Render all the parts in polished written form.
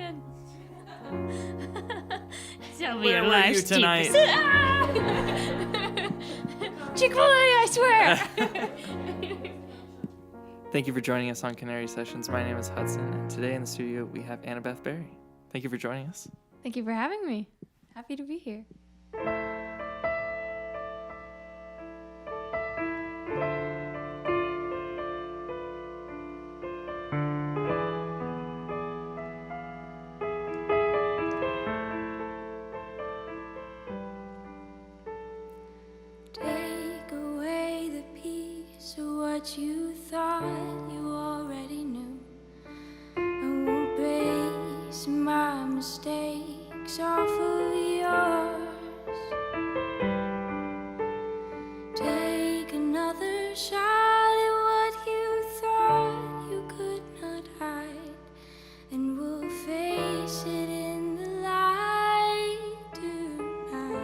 again. Tell me Where your were you life's tonight? Chick-fil-A, I swear. Thank you for joining us on Canary Sessions. My name is Hudson, and today in the studio we have AnnaBeth Berry. Thank you for joining us. Thank you for having me. Happy to be here. Take away the piece of what you thought you already knew. I won't base my mistakes off of yours. Take another shot at what you thought you could not hide, and we'll face it in the light tonight.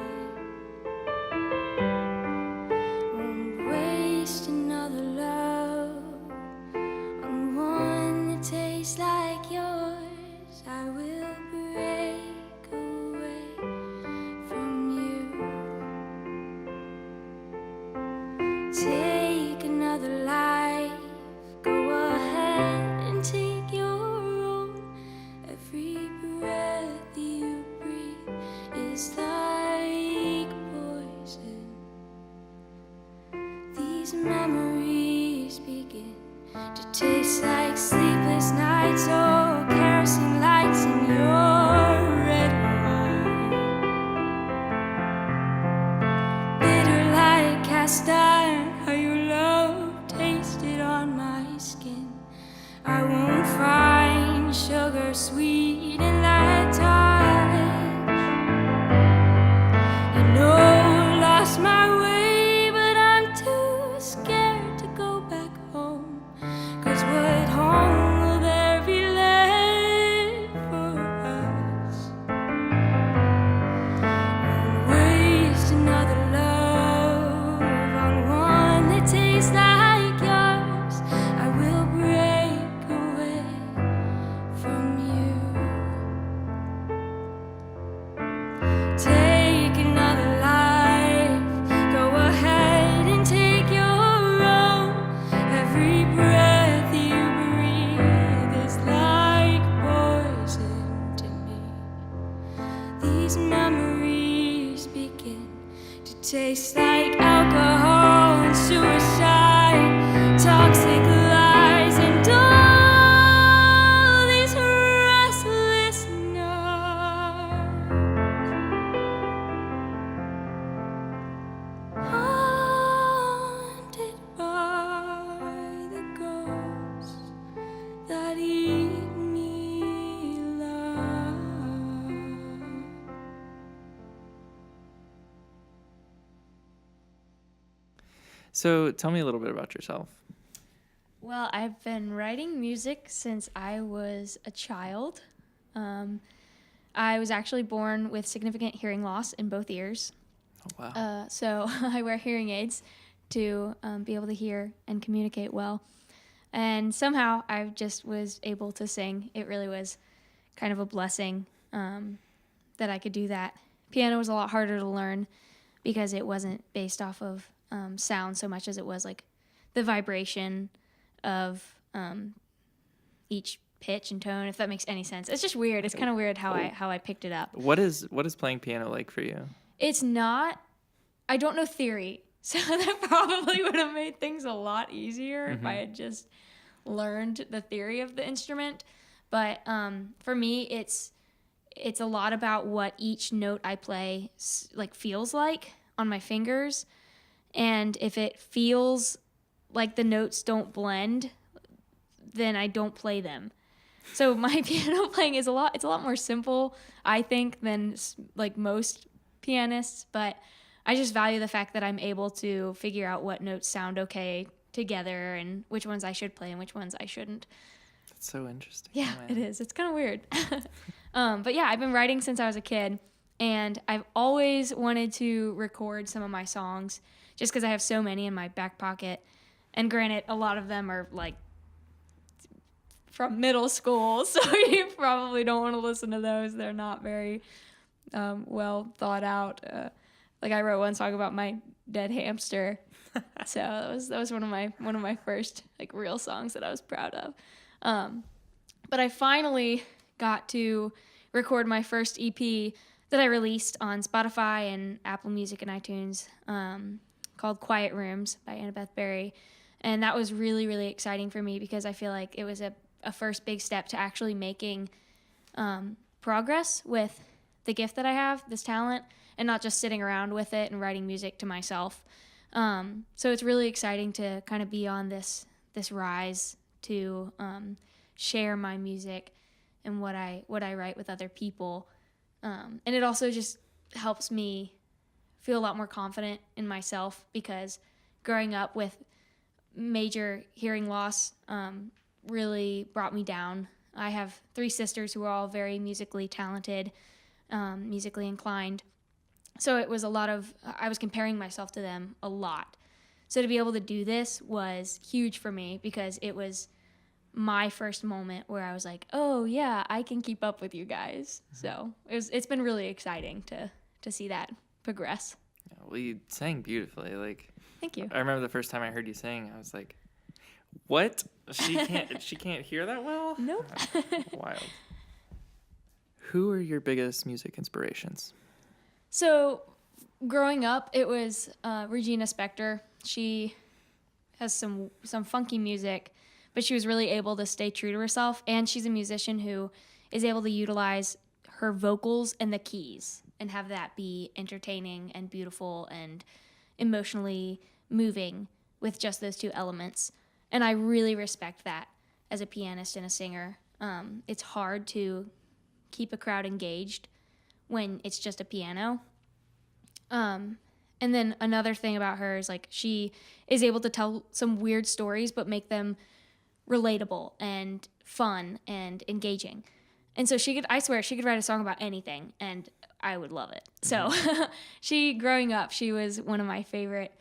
Won't waste another love on one that tastes like yours. I will break away from you. Take another life. Go ahead and take your own. Every breath you breathe is like poison. These memories begin to taste like sleepless nights. Oh, kerosene lights in your red wine. Bitter like cast iron, how your love tasted on my skin. I won't find sugar sweet in that touch. You know, lost my way, but I'm too scared to go back home. 'Cause what home will there be left for us? Won't waste another love on one that tastes like yours. I will break away from you. Take another life. Go ahead and take your own. Every breath you breathe is like poison to me. These memories begin to taste like alcohol and suicide, toxic lies and all these restless nights. Haunted by the ghosts that eat me alive. So tell me a little bit about yourself. Well, I've been writing music since I was a child. I was actually born with significant hearing loss in both ears. Oh, wow. So I wear hearing aids to be able to hear and communicate well. And somehow I just was able to sing. It really was kind of a blessing that I could do that. Piano was a lot harder to learn because it wasn't based off of sound so much as it was like the vibration of each pitch and tone, if that makes any sense. It's just weird. It's kind of weird how I picked it up. What is playing piano like for you? It's not, I don't know theory, so that probably would have made things a lot easier if I had just learned the theory of the instrument. But for me, it's a lot about what each note I play like feels like on my fingers, and if it feels like the notes don't blend, then I don't play them. So my piano playing is it's a lot more simple, I think, than like most pianists, but I just value the fact that I'm able to figure out what notes sound okay together and which ones I should play and which ones I shouldn't. That's so interesting. Yeah, Oh, it is. It's kind of weird. But yeah, I've been writing since I was a kid, and I've always wanted to record some of my songs just because I have so many in my back pocket. And granted, a lot of them are like from middle school, so you probably don't want to listen to those. They're not very well thought out. Like I wrote one song about my dead hamster, so that was one of my first like real songs that I was proud of. But I finally got to record my first EP that I released on Spotify and Apple Music and iTunes, called Quiet Rooms by AnnaBeth Berry. And that was really, really exciting for me because I feel like it was a first big step to actually making progress with the gift that I have, this talent, and not just sitting around with it and writing music to myself. So it's really exciting to kind of be on this rise to share my music and what I write with other people. And it also just helps me feel a lot more confident in myself because growing up with major hearing loss really brought me down. I have 3 sisters who are all very musically talented, musically inclined. So it was I was comparing myself to them a lot. So to be able to do this was huge for me because it was my first moment where I was like, oh yeah, I can keep up with you guys. So it's been really exciting to see that progress. Yeah, well, you sang beautifully. Like, thank you. I remember the first time I heard you sing, I was like, what? She can't hear that well? Nope. Wild. Who are your biggest music inspirations? So growing up, it was Regina Spektor. She has some funky music, but she was really able to stay true to herself. And she's a musician who is able to utilize her vocals and the keys and have that be entertaining and beautiful and emotionally moving with just those 2 elements. And I really respect that as a pianist and a singer. It's hard to keep a crowd engaged when it's just a piano. And then another thing about her is like she is able to tell some weird stories but make them relatable and fun and engaging. And so I swear she could write a song about anything and I would love it. So growing up, she was one of my favorite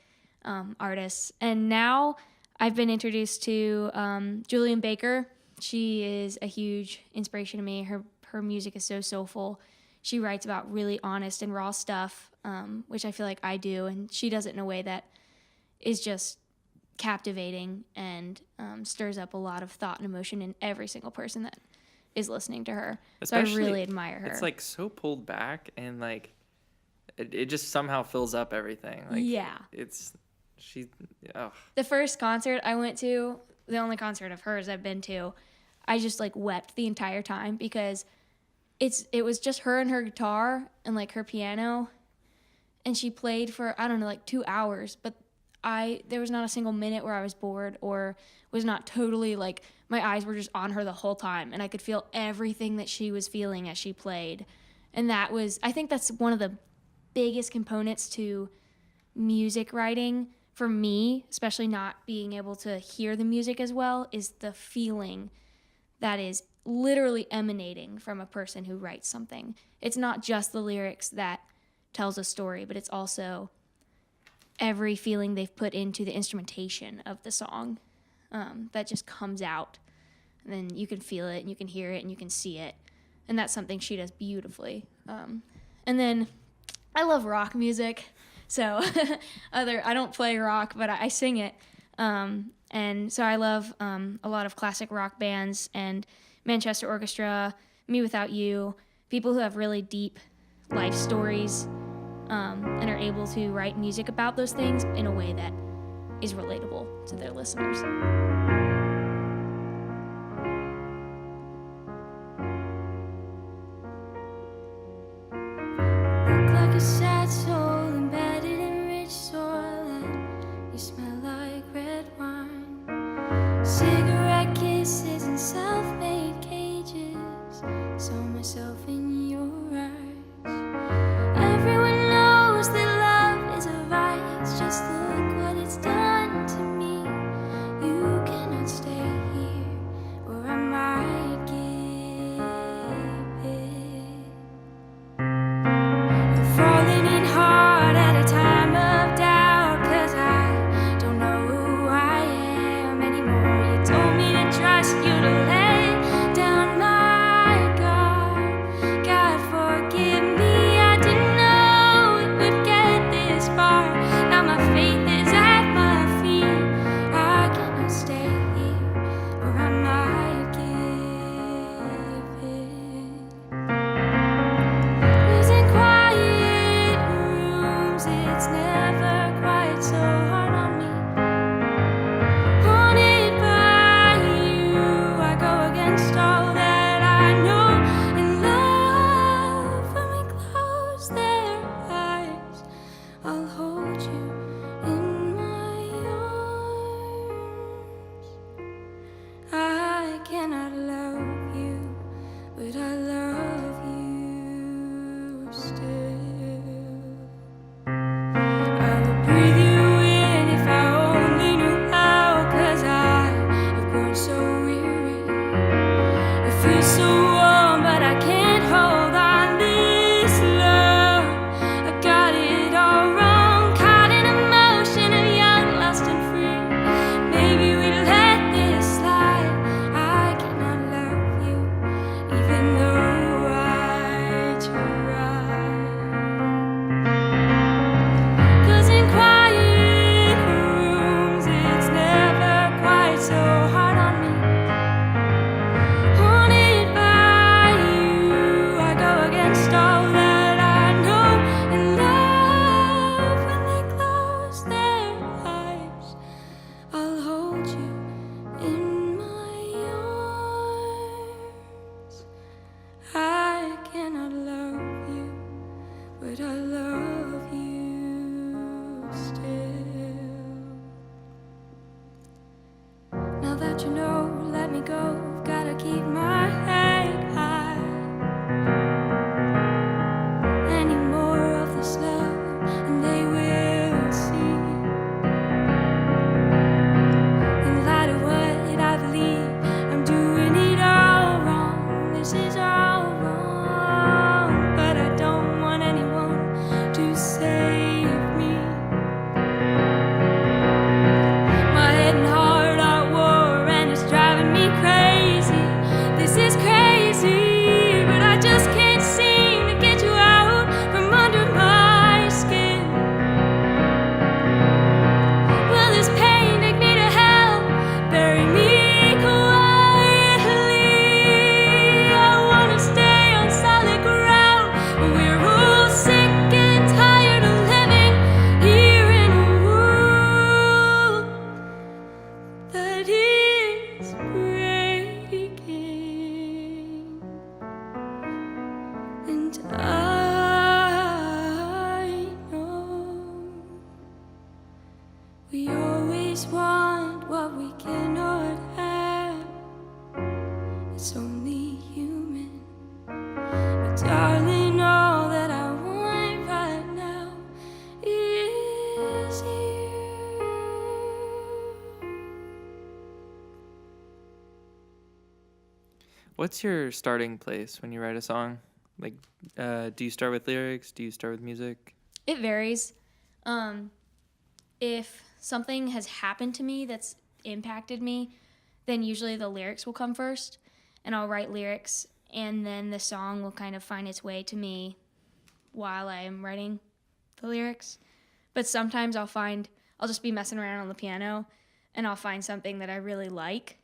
artists. And now I've been introduced to Julian Baker. She is a huge inspiration to me. Her music is so soulful. She writes about really honest and raw stuff, which I feel like I do, and she does it in a way that is just captivating and stirs up a lot of thought and emotion in every single person that is listening to her. Especially, so I really admire her. It's like so pulled back and like it just somehow fills up everything. Like, yeah. The first concert I went to, the only concert of hers I've been to, I just like wept the entire time because it was just her and her guitar and like her piano, and she played for I don't know like 2 hours, but there was not a single minute where I was bored or was not totally like my eyes were just on her the whole time, and I could feel everything that she was feeling as she played. And I think that's one of the biggest components to music writing for me, especially not being able to hear the music as well, is the feeling that is literally emanating from a person who writes something. It's not just the lyrics that tells a story, but it's also every feeling they've put into the instrumentation of the song that just comes out. And then you can feel it and you can hear it and you can see it. And that's something she does beautifully. And then I love rock music. So I don't play rock, but I sing it. And so I love a lot of classic rock bands and Manchester Orchestra, Me Without You, people who have really deep life stories and are able to write music about those things in a way that is relatable to their listeners. Look like a sad soul embedded in rich soil, and you smell like red wine. Cigarette kisses and self-made cages. Saw myself in your eyes. Everyone knows that love is a vice. Just look what it's done to me. You can Feels so warm, but I can't hold on this love. I got it all wrong, caught in a motion of young, lost and free. Maybe we let this slide. I cannot love you, even though I try. 'Cause in quiet rooms, it's never quite so hard on me. Haunted by you, I go against all that I know and love. When they close their eyes, I'll hold you in my arms. I cannot love you, but I love you still. Now that you know, let me go. Gotta keep my head high. Any more of this love, and they will see. In light of what I believe, I'm doing it all wrong. This is all wrong, but I don't want anyone to save me. My head and heart are at war, and it's driving me crazy. This is crazy, but I just can't seem to get you out from under my skin. Will this pain take me to hell? Bury me quietly. I wanna stay on solid ground, but we're all sick and tired of living here in a world that is breaking. And I know we always want what we cannot have. It's only human. But darling, all that I want right now is you. What's your starting place when you write a song? Like, do you start with lyrics? Do you start with music? It varies. If something has happened to me that's impacted me, then usually the lyrics will come first, and I'll write lyrics, and then the song will kind of find its way to me while I am writing the lyrics. But sometimes I'll just be messing around on the piano, and I'll find something that I really like,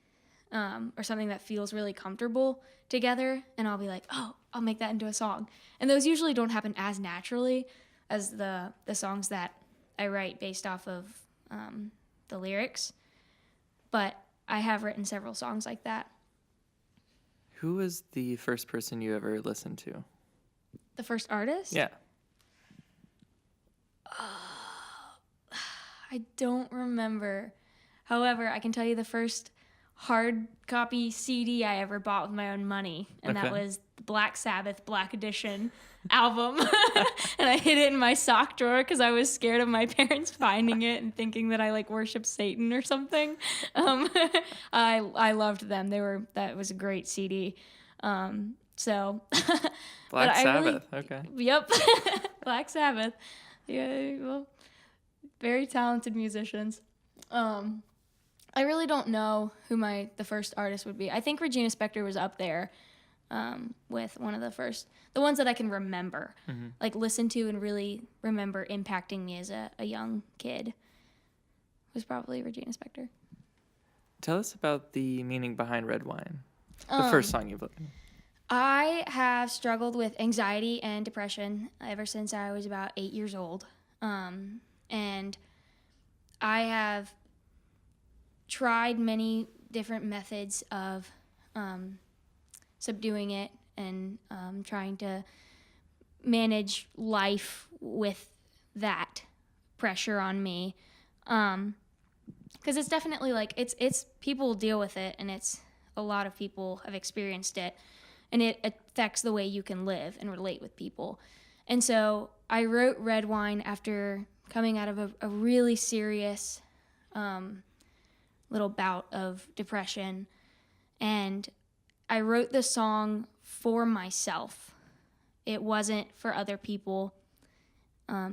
or something that feels really comfortable together, and I'll be like, oh, I'll make that into a song. And those usually don't happen as naturally as the songs that I write based off of the lyrics. But I have written several songs like that. Who was the first person you ever listened to? The first artist? Yeah. I don't remember. However, I can tell you the first hard copy CD I ever bought with my own money, and that Okay. was the Black Sabbath Black Edition album. And I hid it in my sock drawer because I was scared of my parents finding it and thinking that I like worshiped Satan or something. I loved them. That was a great CD. So Black I really- Sabbath. Okay. Yep. Black Sabbath. Yeah, well, very talented musicians. I really don't know who the first artist would be. I think Regina Spektor was up there with one of the ones that I can remember, like listen to and really remember impacting me as a young kid. Was probably Regina Spektor. Tell us about the meaning behind Redwine. The first song you played. I have struggled with anxiety and depression ever since I was about 8 years old. And I have tried many different methods of subduing it and trying to manage life with that pressure on me. Because it's definitely like, it's people deal with it, and it's a lot of people have experienced it. And it affects the way you can live and relate with people. And so I wrote Redwine after coming out of a really serious little bout of depression. And I wrote the song for myself. It wasn't for other people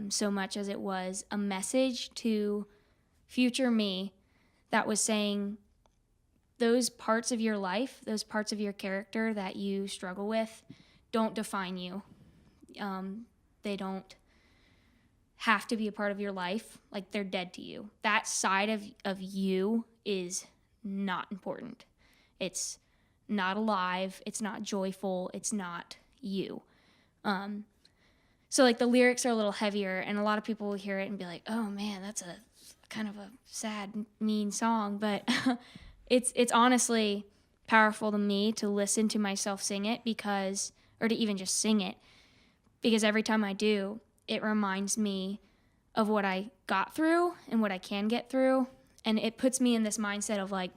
so much as it was a message to future me that was saying those parts of your life, those parts of your character that you struggle with don't define you. They don't have to be a part of your life. Like, they're dead to you. That side of you is not important. It's not alive. It's not joyful. It's not you. So like the lyrics are a little heavier, and a lot of people will hear it and be like, oh man, that's a kind of a sad, mean song. But it's honestly powerful to me to listen to myself sing it or to even just sing it, because every time I do, it reminds me of what I got through and what I can get through. And it puts me in this mindset of like,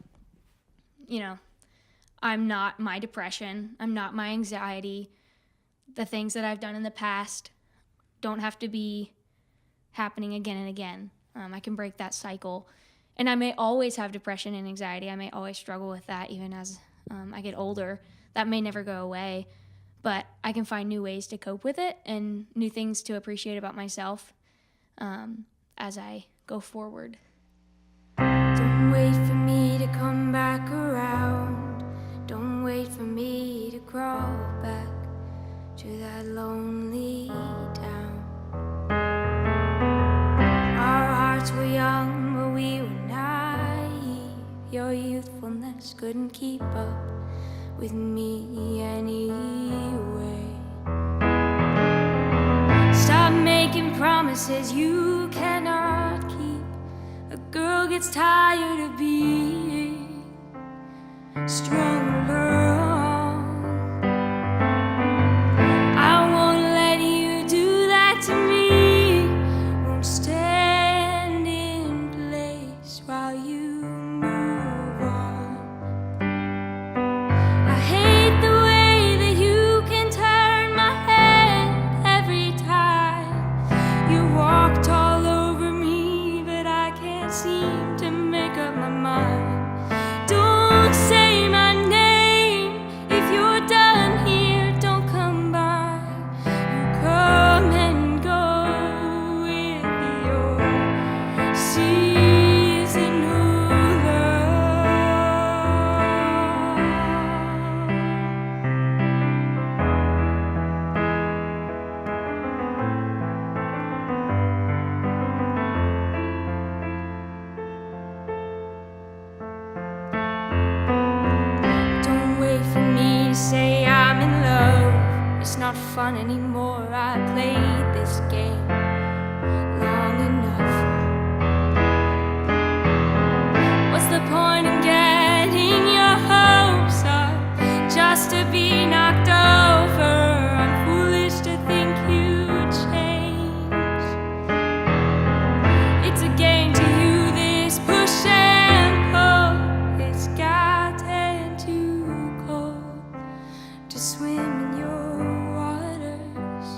I'm not my depression. I'm not my anxiety. The things that I've done in the past don't have to be happening again and again. I can break that cycle. And I may always have depression and anxiety. I may always struggle with that even as I get older. That may never go away. But I can find new ways to cope with it and new things to appreciate about myself as I go forward. Don't wait for me to come back around. Don't wait for me to crawl back to that lonely town. Our hearts were young, but we were naive. Your youthfulness couldn't keep up with me anyway. Stop making promises you cannot keep. A girl gets tired of being strung along. I won't let you do that to me. Won't stand in place while you move on. I hate the way that you can turn my head every time you walked all over me, but I can't seem to make up my mind. Don't say my name if you're done here. Don't come by. You come and go with your seasonal love. Don't wait for me to say I'm in love. It's not fun anymore. I played this game long enough. What's the point in getting your hopes up just to be knocked over? I'm foolish to think you'd change. It's a game to you, this push and pull. It's gotten too cold to swim in your waters.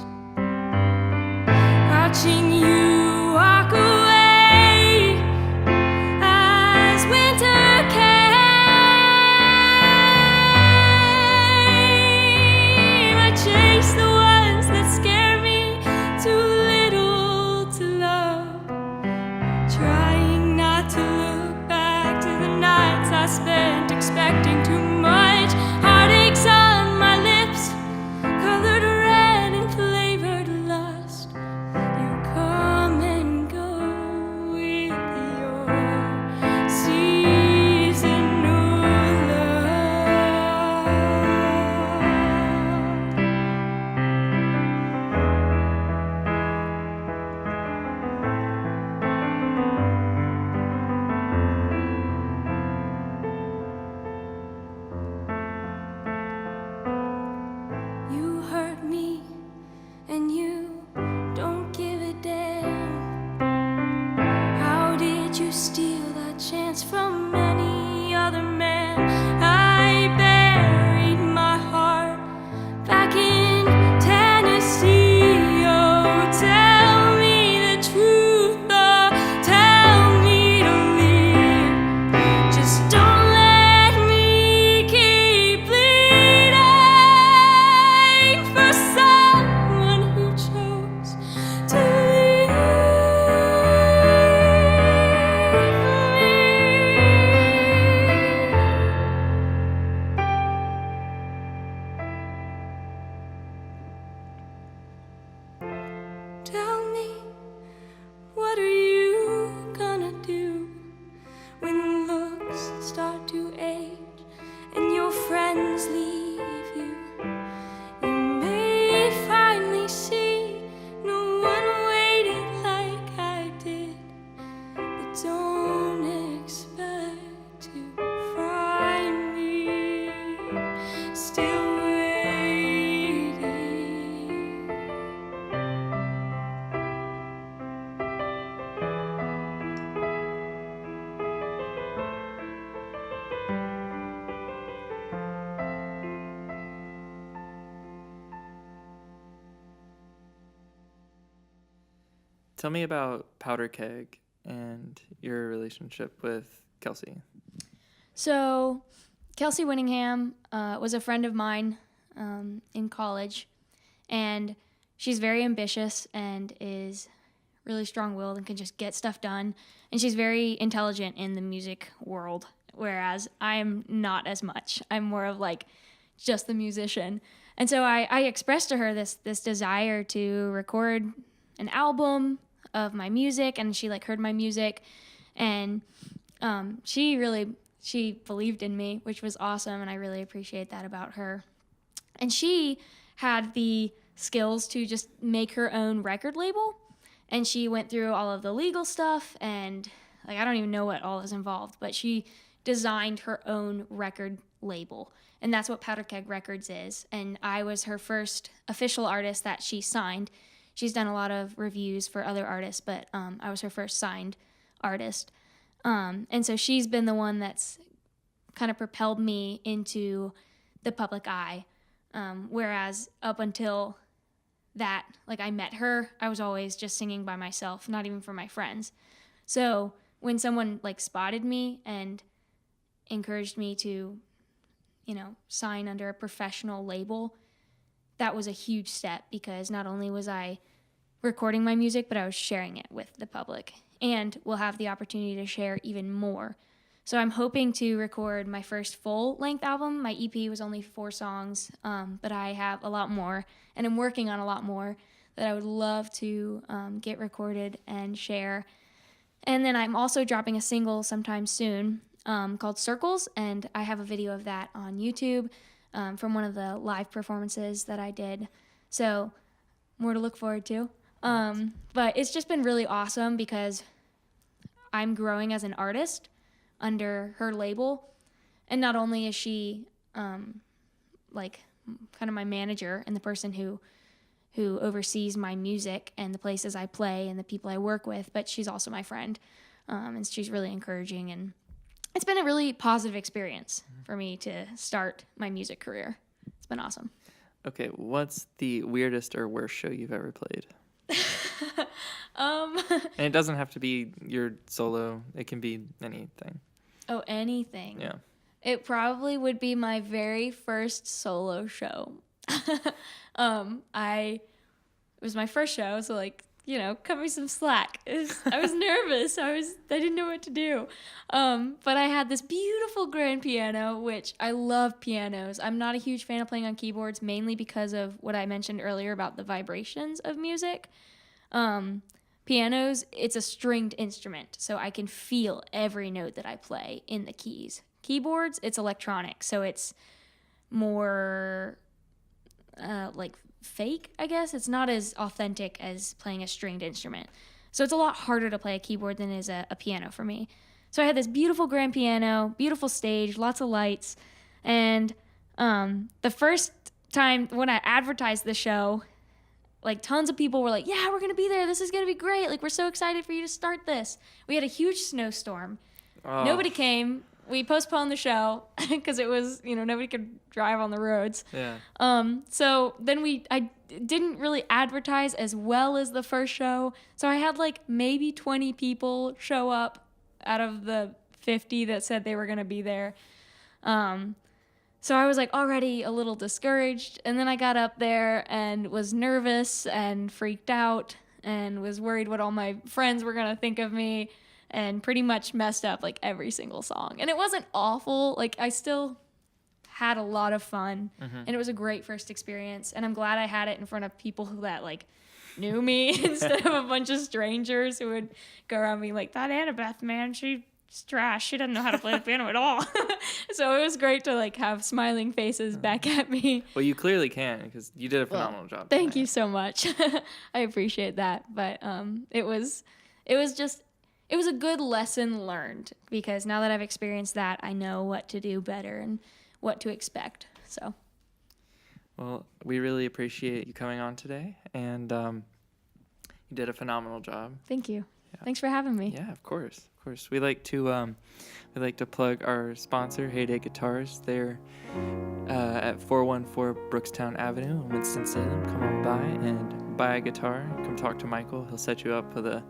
still waiting. Tell me about Powder Keg and your relationship with Kelsey. So, Kelsey Winningham was a friend of mine in college, and she's very ambitious and is really strong-willed and can just get stuff done. And she's very intelligent in the music world, whereas I'm not as much. I'm more of like just the musician. And so I expressed to her this desire to record an album of my music, and she like heard my music, and she believed in me, which was awesome, and I really appreciate that about her. And she had the skills to just make her own record label, and she went through all of the legal stuff, and like I don't even know what all is involved, but she designed her own record label, and that's what Powder Keg Records is. And I was her first official artist that she signed. She's done a lot of reviews for other artists, but I was her first signed artist. And so she's been the one that's kind of propelled me into the public eye. Whereas up until that, like I met her, I was always just singing by myself, not even for my friends. So when someone like spotted me and encouraged me to, sign under a professional label, that was a huge step, because not only was I recording my music, but I was sharing it with the public, and will have the opportunity to share even more. So I'm hoping to record my first full-length album. My EP was only 4 songs, but I have a lot more, and I'm working on a lot more that I would love to get recorded and share. And then I'm also dropping a single sometime soon called Circles, and I have a video of that on YouTube from one of the live performances that I did. So more to look forward to. But it's just been really awesome because I'm growing as an artist under her label. And not only is she like kind of my manager and the person who oversees my music and the places I play and the people I work with, but she's also my friend. And she's really encouraging, and it's been a really positive experience for me to start my music career. It's been awesome. Okay, what's the weirdest or worst show you've ever played? And it doesn't have to be your solo. It can be anything. Oh, anything. Yeah. It probably would be my very first solo show. It was my first show, so cut me some slack. I was nervous. I didn't know what to do. But I had this beautiful grand piano, which I love pianos. I'm not a huge fan of playing on keyboards, mainly because of what I mentioned earlier about the vibrations of music. Pianos, it's a stringed instrument, so I can feel every note that I play in the keys. Keyboards, it's electronic, so it's more fake, I guess. It's not as authentic as playing a stringed instrument. So it's a lot harder to play a keyboard than it is a piano for me. So I had this beautiful grand piano, beautiful stage, lots of lights, and the first time when I advertised the show, tons of people were like, yeah, we're going to be there. This is going to be great. We're so excited for you to start this. We had a huge snowstorm. Oh. Nobody came. We postponed the show because it was, nobody could drive on the roads. Yeah. So then I didn't really advertise as well as the first show. So I had maybe 20 people show up out of the 50 that said they were going to be there. So I was already a little discouraged, and then I got up there and was nervous and freaked out and was worried what all my friends were going to think of me, and pretty much messed up every single song. And it wasn't awful. I still had a lot of fun, and it was a great first experience, and I'm glad I had it in front of people who that knew me instead of a bunch of strangers who would go around being like, that AnnaBeth, man, she's trash. She doesn't know how to play the piano at all. So it was great to have smiling faces back at me. Well, you clearly can, because you did a phenomenal job. Thank you so much. I appreciate that. But it was a good lesson learned, because now that I've experienced that, I know what to do better and what to expect. So Well, we really appreciate you coming on today, and you did a phenomenal job. Thank you. Yeah. Thanks for having me. Yeah, of course. We like to plug our sponsor, Heyday Guitars. They're at 414 Brookstown Avenue in Winston-Salem. Come on by and buy a guitar. Come talk to Michael. He'll set you up with a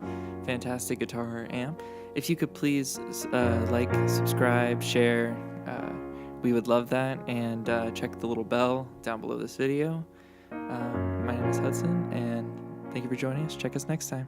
fantastic guitar or amp. If you could please like, subscribe, share, we would love that. And check the little bell down below this video. My name is Hudson, and thank you for joining us. Check us next time.